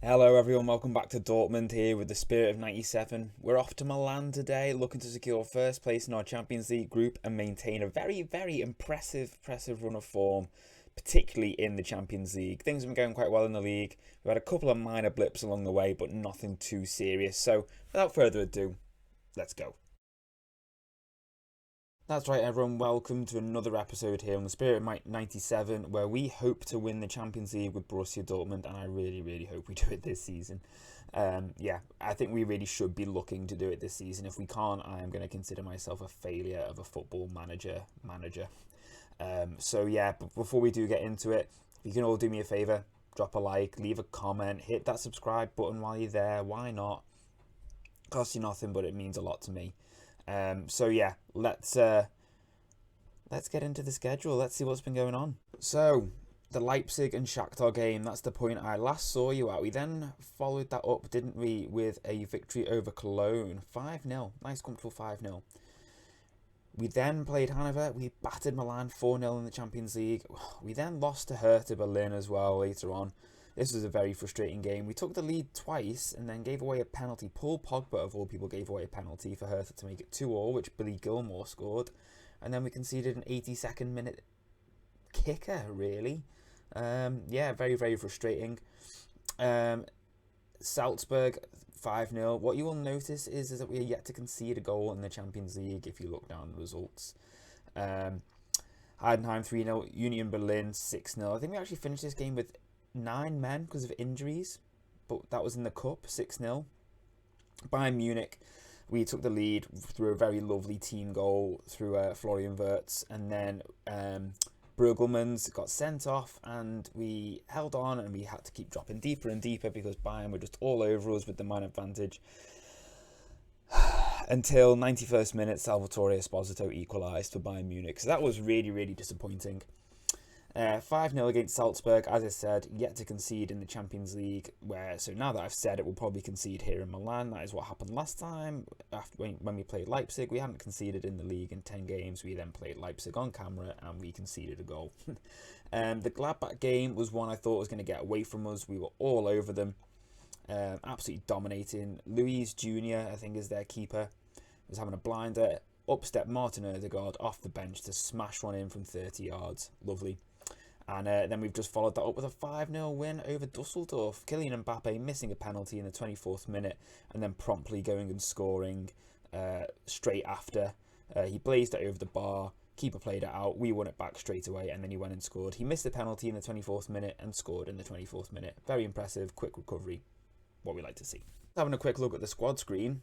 Hello everyone, welcome back to Dortmund here with the Spirit of 97. We're off to Milan today, looking to secure first place in our Champions League group and maintain a very impressive run of form, particularly in the Champions League. Things have been going quite well in the league. We've had a couple of minor blips along the way, but nothing too serious. So without further ado, let's go. That's right, everyone. Welcome to another episode here on the Spirit of 97, where we hope to win the Champions League with Borussia Dortmund, and I really hope we do it this season. Yeah, I think we really should be looking to do it this season. If we can't, I am going to consider myself a failure of a football manager. So yeah, but before we do get into it, if you can all do me a favour, drop a like, leave a comment, hit that subscribe button while you're there. Why not? Costs you nothing, but it means a lot to me. So yeah, let's get into the schedule. Let's see what's been going on. So the Leipzig and Shakhtar game, that's the point I last saw you at. We then followed that up, didn't we, with a victory over Cologne, 5-0. Nice comfortable 5-0. We then played Hanover. We battered Milan 4-0 in the Champions League. We then lost to Hertha Berlin as well later on. This was a very frustrating game. We took the lead twice and then gave away a penalty. Paul Pogba, of all people, gave away a penalty for Hertha to make it 2-2, which Billy Gilmour scored. And then we conceded an 82nd minute kicker, really. Yeah, very frustrating. Salzburg, 5-0. What you will notice is that we are yet to concede a goal in the Champions League if you look down the results. Heidenheim, 3-0. Union Berlin, 6-0. I think we actually finished this game with 9 men because of injuries, but that was in the cup, 6-0. Bayern Munich, we took the lead through a very lovely team goal through Florian Wirtz, and then Bruggelmans got sent off, and we held on, and we had to keep dropping deeper and deeper because Bayern were just all over us with the man advantage. Until 91st minute, Salvatore Esposito equalised for Bayern Munich, so that was really disappointing. 5-0 against Salzburg, as I said, yet to concede in the Champions League, so now that I've said it, we'll probably concede here in Milan. That is what happened last time, when we played Leipzig. We hadn't conceded in the league in 10 games. We then played Leipzig on camera, and we conceded a goal. The Gladbach game was one I thought was going to get away from us. We were all over them, absolutely dominating. Luis Jr., I think, is their keeper, was having a blinder. Up stepped Martin Odegaard off the bench to smash one in from 30 yards. Lovely. And then we've just followed that up with a 5-0 win over Dusseldorf. Kylian Mbappe missing a penalty in the 24th minute and then promptly going and scoring straight after. He blazed it over the bar. Keeper played it out. We won it back straight away, and then he went and scored. He missed the penalty in the 24th minute and scored in the 24th minute. Very impressive, quick recovery. What we like to see. Having a quick look at the squad screen,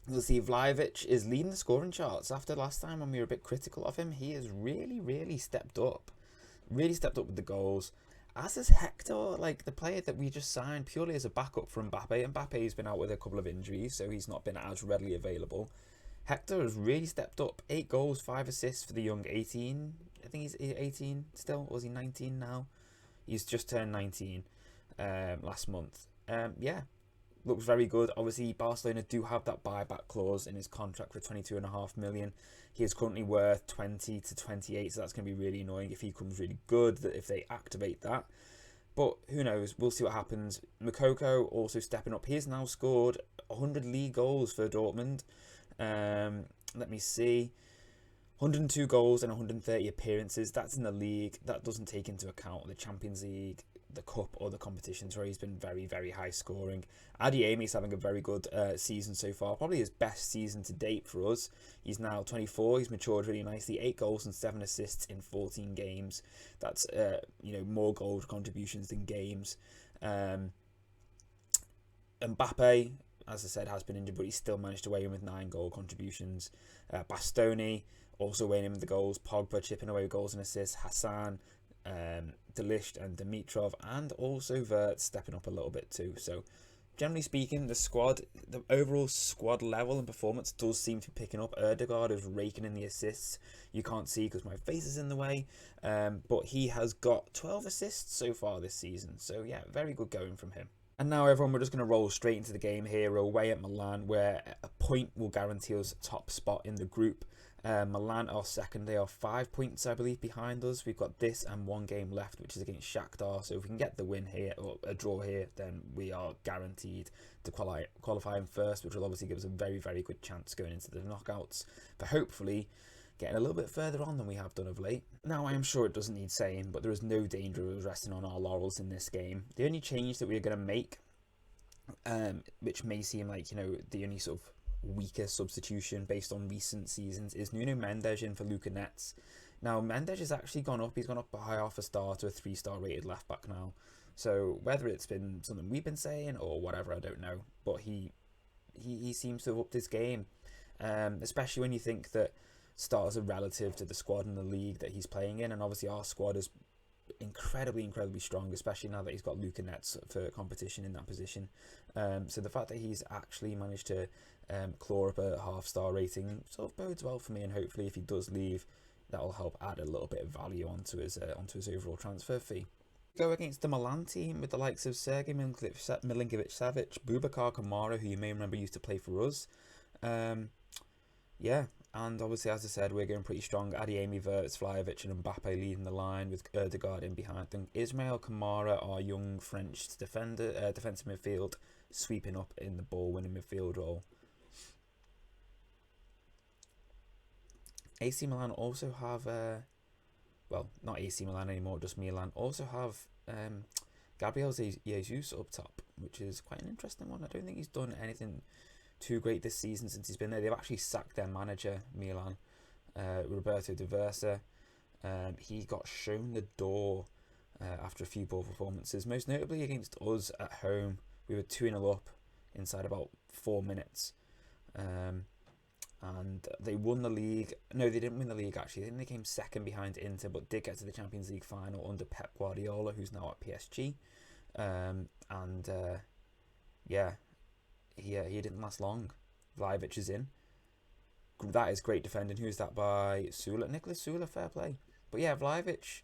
you'll see Vlahovic is leading the scoring charts. After last time when we were a bit critical of him, he has really stepped up. Really stepped up with the goals, as is Hector, like the player that we just signed purely as a backup for Mbappe. Mbappe's been out with a couple of injuries, so he's not been as readily available. Hector has really stepped up. 8 goals, 5 assists for the young 18. I think he's 18 still, or is he 19 now? He's just turned 19 last month. Yeah, looks very good. Obviously, Barcelona do have that buyback clause in his contract for 22.5 million. He is currently worth 20 to 28, so that's going to be really annoying if he comes really good, that if they activate that. But who knows? We'll see what happens. Moukoko also stepping up. He has now scored 100 league goals for Dortmund. Let me see. 102 goals and 130 appearances. That's in the league. That doesn't take into account the Champions League, the Cup, or the competitions where he's been very high scoring. Adeyemi's having a very good season so far. Probably his best season to date for us. He's now 24. He's matured really nicely. 8 goals and 7 assists in 14 games. That's more goal contributions than games. Mbappe, as I said, has been injured, but he's still managed to weigh in with 9 goal contributions. Bastoni also weighing in with the goals. Pogba chipping away with goals and assists. Hassan, De Ligt and Dimitrov, and also Wirtz stepping up a little bit too. So generally speaking, the overall squad level and performance does seem to be picking up. Odegaard is raking in the assists. You can't see because my face is in the way, but he has got 12 assists so far this season. So yeah, very good going from him. And now, everyone, we're just going to roll straight into the game here. We're away at Milan, where a point will guarantee us top spot in the group. Milan are second. They are 5 points, I believe, behind us. We've got this and one game left, which is against Shakhtar. So if we can get the win here, or a draw here, then we are guaranteed to qualify in first, which will obviously give us a very, very good chance going into the knockouts for hopefully getting a little bit further on than we have done of late. Now, I am sure it doesn't need saying, but there is no danger of resting on our laurels in this game. The only change that we're going to make, which may seem like, the only sort of weaker substitution based on recent seasons, is Nuno Mendes in for Luca Netz. Now, Mendes has actually gone up. He's gone up by half a star to a 3-star rated left back now. So whether it's been something we've been saying or whatever, I don't know. But he seems to have upped his game, especially when you think that stars are relative to the squad in the league that he's playing in, and obviously our squad is incredibly strong, especially now that he's got Luca Netz for competition in that position. So the fact that he's actually managed to claw up a half-star rating sort of bodes well for me, and hopefully if he does leave, that will help add a little bit of value onto his overall transfer fee. Go against the Milan team with the likes of Sergei Milinkovic-Savic, Boubacar Kamara, who you may remember used to play for us. And obviously, as I said, we're going pretty strong. Adeyemi, Verts, Vlahovic and Mbappe leading the line with Ødegaard in behind them. Ismail Kamara, our young French defensive midfield, sweeping up in the ball-winning midfield role. AC Milan also have, not AC Milan anymore, just Milan, also have Gabriel Jesus up top, which is quite an interesting one. I don't think he's done anything too great this season since he's been there. They've actually sacked their manager, Milan, Roberto De Versa. He got shown the door after a few poor performances, most notably against us at home. We were 2-0 up inside about 4 minutes. And they won the league. No, they didn't win the league, actually. I think they came second behind Inter, but did get to the Champions League final under Pep Guardiola, who's now at PSG. He didn't last long. Vlahovic is in. That is great defending. Who's that by? Sula. Nicholas Sula, fair play. But yeah, Vlahovic,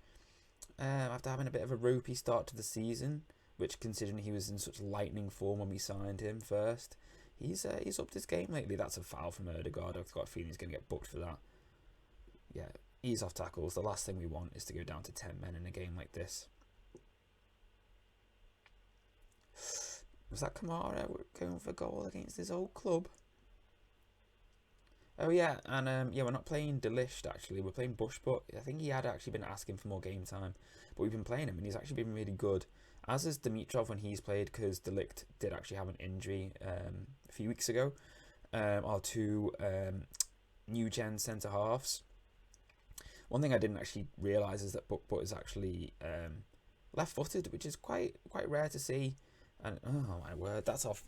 after having a bit of a ropey start to the season, which considering he was in such lightning form when we signed him first, he's upped his game lately. That's a foul from Ødegaard. I've got a feeling he's going to get booked for that. Yeah, ease off tackles. The last thing we want is to go down to 10 men in a game like this. Was that Kamara going for goal against his old club? Oh yeah, and we're not playing De Ligt actually. We're playing Bush, but I think he had actually been asking for more game time. But we've been playing him, and he's actually been really good. As is Dimitrov when he's played, because De Ligt did actually have an injury a few weeks ago. Our two new gen centre halves. One thing I didn't actually realise is that Butt is actually left-footed, which is quite rare to see. And oh my word, that's off.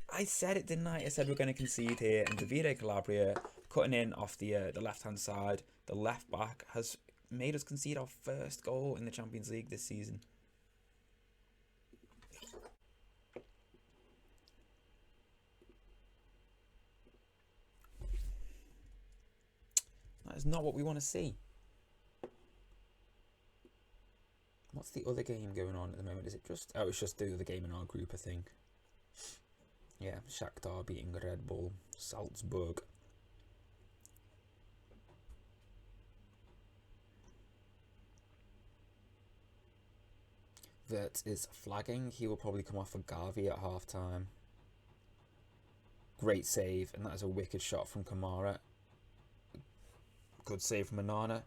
I said it, didn't I? I said we're going to concede here, and Davide Calabria cutting in off the left-hand side. The left back has made us concede our first goal in the Champions League this season. That is not what we want to see. What's the other game going on at the moment? Is it just... Oh, it's just the other game in our group, I think. Yeah, Shakhtar beating Red Bull Salzburg. Vert is flagging. He will probably come off for Gavi at half-time. Great save, and that is a wicked shot from Kamara. Good save from Onana.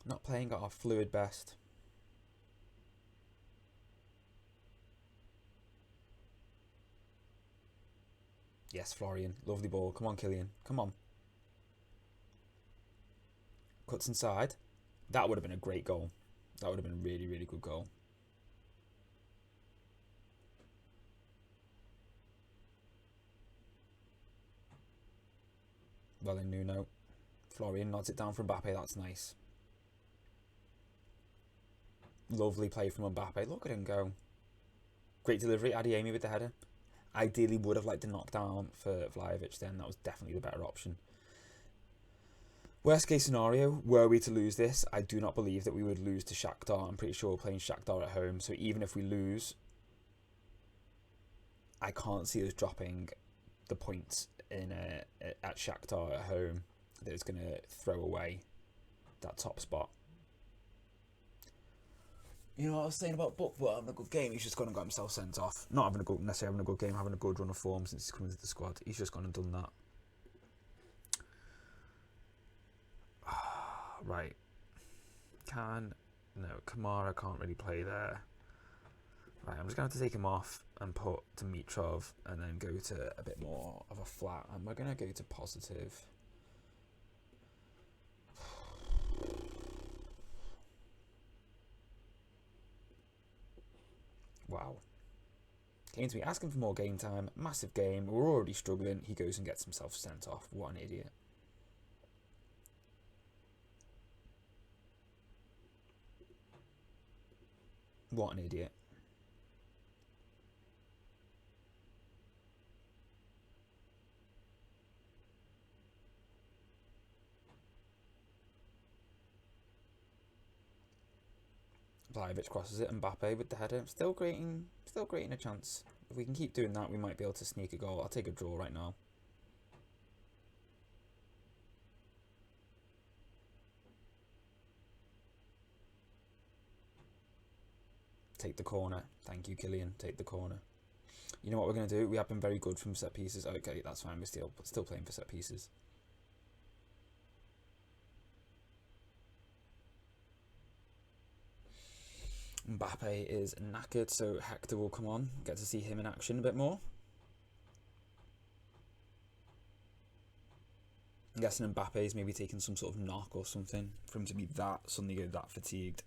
Not playing at our fluid best. Yes, Florian. Lovely ball. Come on, Kylian. Come on. Cuts inside. That would have been a great goal. That would have been a really, really good goal. Well in Nuno. Florian nods it down from Mbappe. That's nice. Lovely play from Mbappe. Look at him go. Great delivery. Adeyemi with the header. Ideally would have liked to knock down for Vlahovic then. That was definitely the better option. Worst case scenario, were we to lose this, I do not believe that we would lose to Shakhtar. I'm pretty sure we're playing Shakhtar at home. So even if we lose, I can't see us dropping the points at Shakhtar at home that is going to throw away that top spot. You know what I was saying about Buckler having a good game? He's just gone and got himself sent off. Not necessarily having a good game, having a good run of form since he's come into the squad. He's just gone and done that. Right. Kamara can't really play there. Right, I'm just going to have to take him off and put Dimitrov and then go to a bit more of a flat. And we're going to go to positive. Wow. Came to me asking for more game time. Massive game. We're already struggling. He goes and gets himself sent off. What an idiot. What an idiot. Vlahovic crosses it, Mbappe with the header. Still creating a chance. If we can keep doing that, we might be able to sneak a goal. I'll take a draw right now. Take the corner. Thank you, Kylian. Take the corner. You know what we're going to do? We have been very good from set pieces. Okay, that's fine. We're still playing for set pieces. Mbappe is knackered, so Hector will come on. Get to see him in action a bit more. I'm guessing Mbappe's maybe taking some sort of knock or something for him to be suddenly go that fatigued.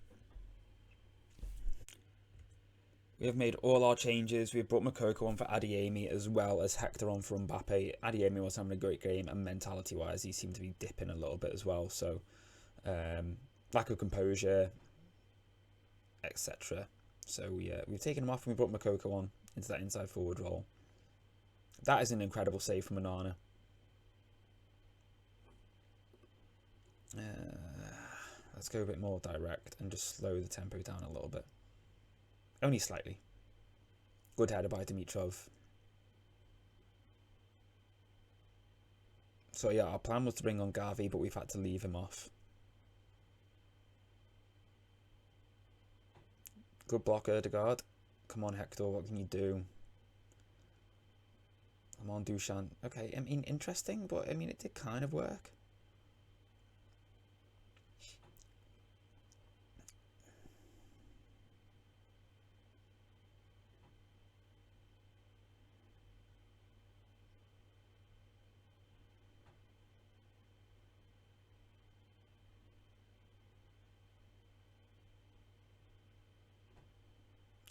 We have made all our changes. We've brought Moukoko on for Adeyemi as well as Hector on for Mbappe. Adeyemi was having a great game, and mentality-wise, he seemed to be dipping a little bit as well. So, lack of composure, etc. So we've taken him off and we brought Moukoko on into that inside forward role. That is an incredible save from Onana. Let's go a bit more direct and just slow the tempo down a little bit. Only slightly. Good header by Dimitrov. So yeah, our plan was to bring on Gavi, but we've had to leave him off. Good block, Odegaard. Come on, Hector, what can you do? Come on, Dushan. Okay, I mean, interesting, but I mean, it did kind of work.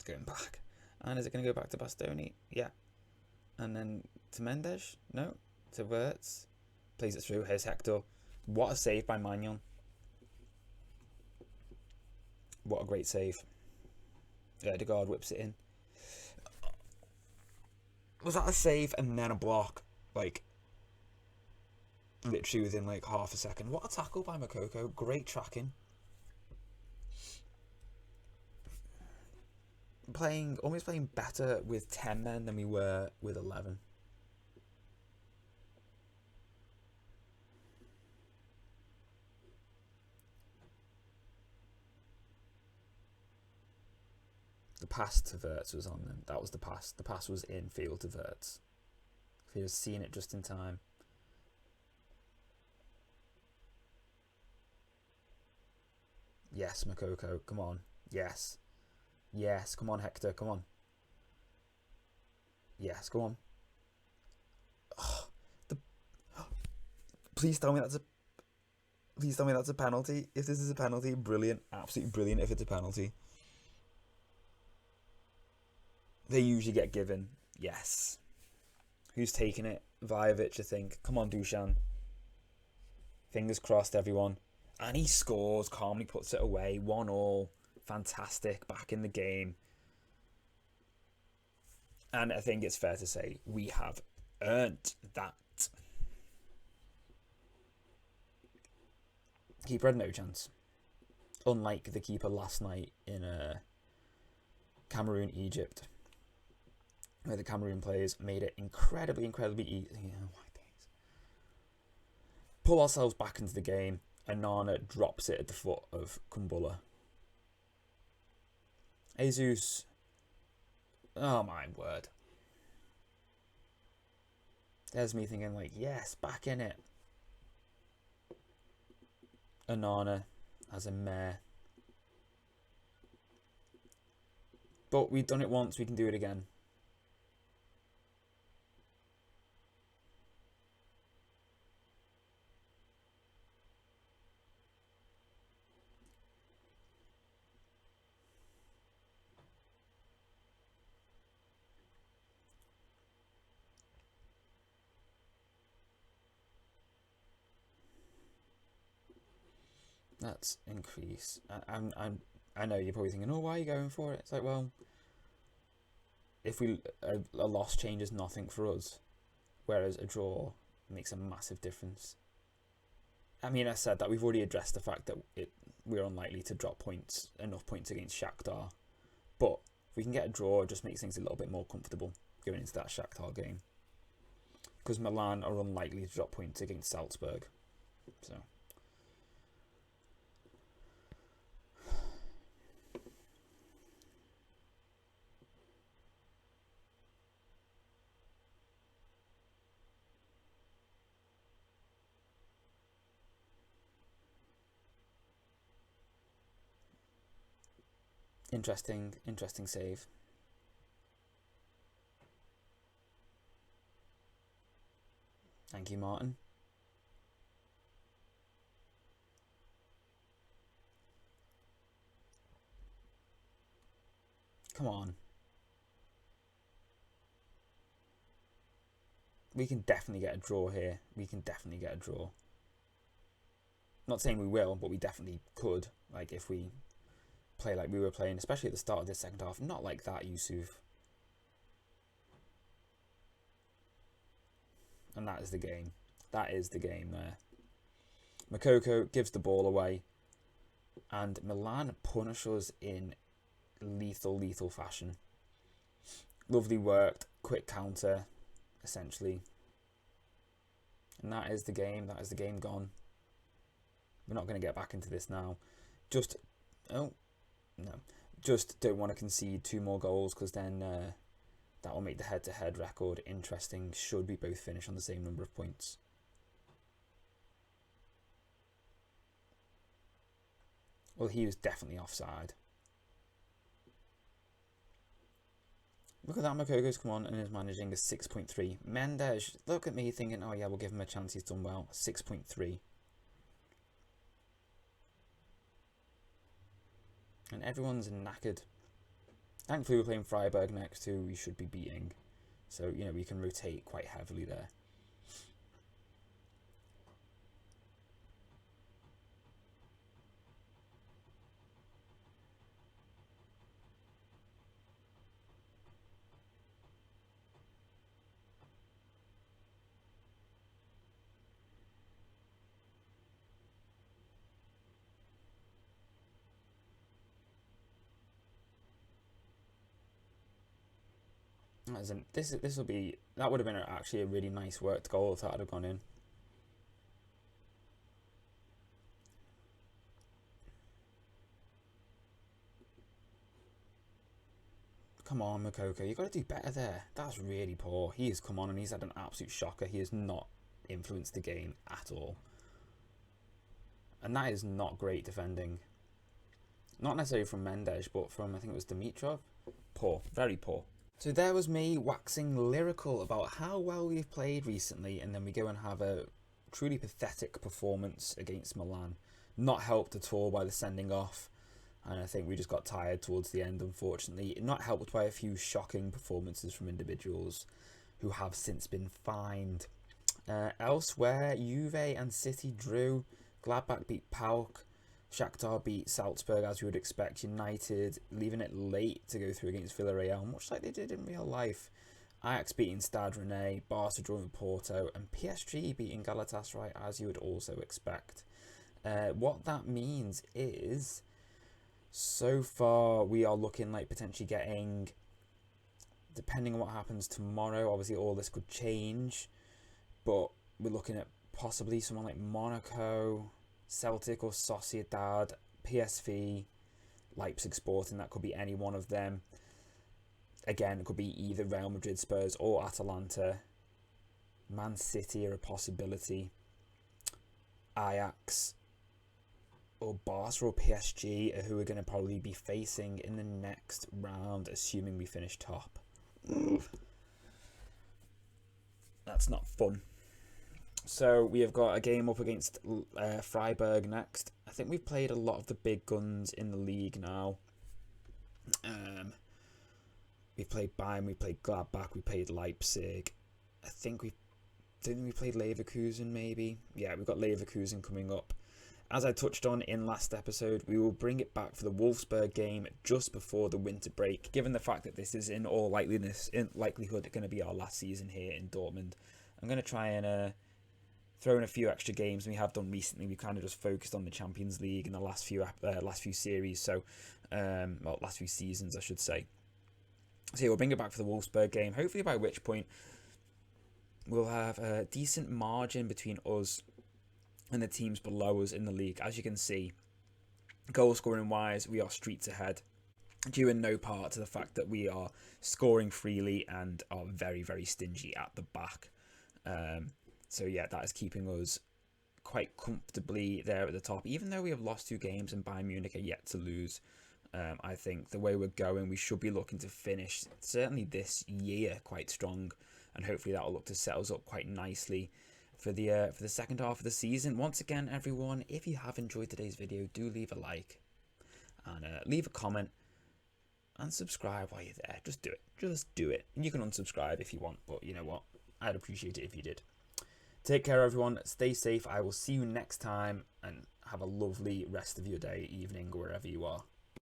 Going back. And is it going to go back to Bastoni? Yeah. And then to Mendes? No. To Wirtz. Plays it through. Here's Hector. What a save by Magnon. What a great save. Odegaard whips it in. Was that a save and then a block? Like, literally within like half a second. What a tackle by Moukoko. Great tracking. Almost playing better with 10 men than we were with 11. The pass to Wirtz was on them. That was the pass. The pass was in field to Wirtz. If he was seeing it just in time. Yes, Moukoko. Come on. Yes. Yes, come on, Hector, come on. Yes, go on. Please tell me that's a penalty. If this is a penalty, brilliant, absolutely brilliant. If it's a penalty, they usually get given. Yes. Who's taking it? Vlahovic, I think. Come on, Dushan. Fingers crossed, everyone. And he scores. Calmly puts it away. 1-1. Fantastic, back in the game. And I think it's fair to say we have earned that. Keeper had no chance. Unlike the keeper last night in Cameroon, Egypt, where the Cameroon players made it incredibly easy. Pull ourselves back into the game, and Nana drops it at the foot of Kumbula. Jesus, oh my word. There's me thinking like, yes, back in it. Anana as a mare. But we've done it once, we can do it again. Let's increase. I know you're probably thinking, oh, why are you going for it? It's like, well, if a loss changes nothing for us, whereas a draw makes a massive difference. I mean, I said that we've already addressed the fact that we're unlikely to drop enough points against Shakhtar, but if we can get a draw, it just makes things a little bit more comfortable going into that Shakhtar game, because Milan are unlikely to drop points against Salzburg, so. Interesting save. Thank you, Martin. Come on. We can definitely get a draw here. Not saying we will, but we definitely could. Like, if we play like we were playing, especially at the start of this second half. Not like that, Yusuf. And that is the game. That is the game there. Makoko gives the ball away. And Milan punish us in lethal fashion. Lovely worked. Quick counter, essentially. And that is the game. That is the game gone. We're not going to get back into this now. Just don't want to concede 2 more goals, because then that will make the head-to-head record interesting should we both finish on the same number of points. Well, he was definitely offside. Look at that, Makoko's come on and is managing a 6.3. Mendes, look at me thinking, oh yeah, we'll give him a chance, he's done well. 6.3. And everyone's knackered. Thankfully we're playing Freiburg next, who we should be beating. So, you know, we can rotate quite heavily there. That would have been actually a really nice worked goal if that had gone in. Come on, Makoko, you got to do better there. That's really poor. He has come on and he's had an absolute shocker. He has not influenced the game at all. And that is not great defending. Not necessarily from Mendes, but from, I think it was Dimitrov. Poor, very poor. So there was me waxing lyrical about how well we've played recently, and then we go and have a truly pathetic performance against Milan. Not helped at all by the sending off, and I think we just got tired towards the end, unfortunately. Not helped by a few shocking performances from individuals who have since been fined. Elsewhere, Juve and City drew. Gladbach beat PAOK. Shakhtar beat Salzburg, as you would expect. United leaving it late to go through against Villarreal, much like they did in real life. Ajax beating Stade Rennais, Barca drawing with Porto, and PSG beating Galatasaray, as you would also expect. What that means is, so far we are looking like potentially getting, depending on what happens tomorrow, obviously all this could change, but we're looking at possibly someone like Monaco, Celtic or Sociedad, PSV, Leipzig Sporting. That could be any one of them. Again, it could be either Real Madrid, Spurs or Atalanta. Man City are a possibility. Ajax or Barca or PSG are who we're going to probably be facing in the next round, assuming we finish top. That's not fun. So we have got a game up against Freiburg next. I think we've played a lot of the big guns in the league now. We played Bayern, we played Gladbach, we played Leipzig. I think we played Leverkusen maybe. Yeah, we've got Leverkusen coming up. As I touched on in last episode, we will bring it back for the Wolfsburg game just before the winter break, given the fact that this is in all likelihood going to be our last season here in Dortmund. I'm going to try and throw in a few extra games we have done recently. We kind of just focused on the Champions League in the last few series, so last few seasons I should say. So yeah, we'll bring it back for the Wolfsburg game, hopefully by which point we'll have a decent margin between us and the teams below us in the league. As you can see, goal scoring wise, we are streets ahead, due in no part to the fact that we are scoring freely and are very, very stingy at the back. So yeah, that is keeping us quite comfortably there at the top, even though we have lost 2 games and Bayern Munich are yet to lose. I think the way we're going, we should be looking to finish, certainly this year, quite strong, and hopefully that will look to set us up quite nicely for the second half of the season. Once again, everyone, if you have enjoyed today's video, do leave a like and leave a comment and subscribe while you're there. Just do it. Just do it. And you can unsubscribe if you want, but you know what? I'd appreciate it if you did. Take care, everyone. Stay safe. I will see you next time, and have a lovely rest of your day, evening, wherever you are.